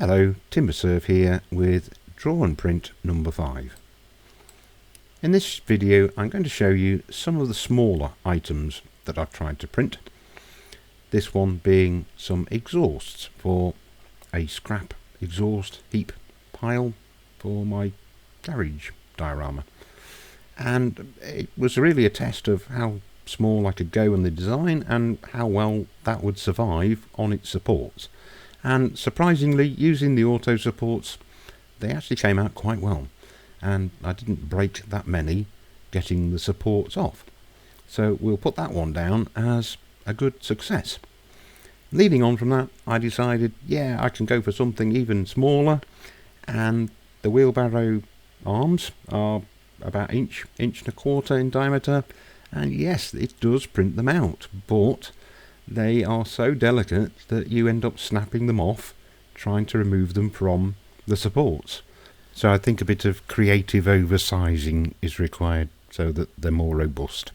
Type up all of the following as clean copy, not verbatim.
Hello, TimberServe here with Draw and Print number 5. In this video I'm going to show you some of the smaller items that I've tried to print. This one being some exhausts for a scrap exhaust heap pile for my garage diorama. And it was really a test of how small I could go in the design and how well that would survive on its supports. And surprisingly, using the auto supports, they actually came out quite well, and I didn't break that many getting the supports off. So we'll put that one down as a good success. Leading on from that, I decided, yeah, I can go for something even smaller, and the wheelbarrow arms are about inch and a quarter in diameter, and yes, it does print them out, but they are so delicate that you end up snapping them off trying to remove them from the supports. So I think a bit of creative oversizing is required so that they're more robust.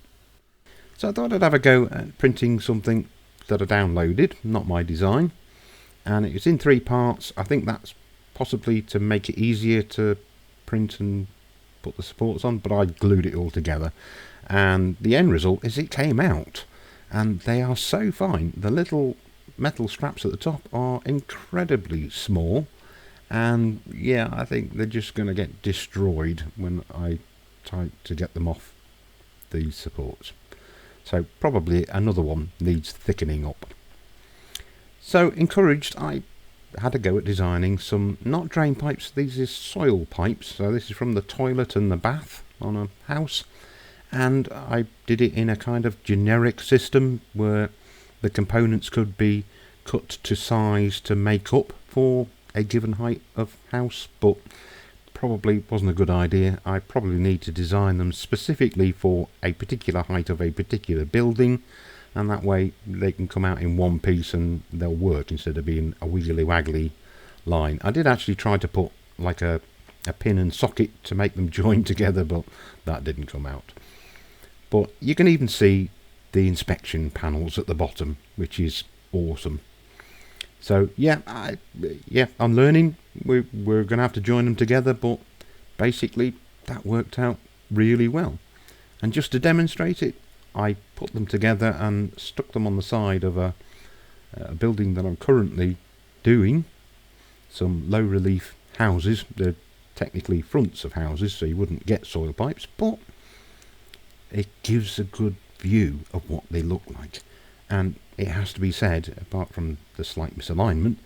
So I thought I'd have a go at printing something that I downloaded, not my design, and it's in 3 parts. I think that's possibly to make it easier to print and put the supports on, but I glued it all together, and the end result is it came out. And they are so fine. The little metal straps at the top are incredibly small, and yeah, I think they're just going to get destroyed when I try to get them off these supports. So probably another one needs thickening up. So encouraged, I had a go at designing some, not drain pipes, these are soil pipes. So this is from the toilet and the bath on a house. And I did it in a kind of generic system where the components could be cut to size to make up for a given height of house, but probably wasn't a good idea. I probably need to design them specifically for a particular height of a particular building, and that way they can come out in one piece and they'll work instead of being a wiggly waggly line. I did actually try to put like a pin and socket to make them join together, but that didn't come out. But you can even see the inspection panels at the bottom, which is awesome. So yeah, I'm learning. We're going to have to join them together, but basically that worked out really well. And just to demonstrate it, I put them together and stuck them on the side of a building that I'm currently doing. Some low relief houses. They're technically fronts of houses, so you wouldn't get soil pipes, but it gives a good view of what they look like. And it has to be said, apart from the slight misalignment,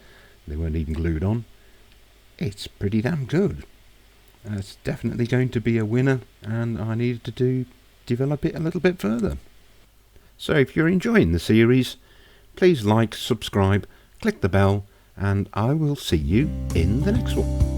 they weren't even glued on, it's pretty damn good. It's definitely going to be a winner, and I needed to develop it a little bit further. So if you're enjoying the series, please like, subscribe, click the bell, and I will see you in the next one.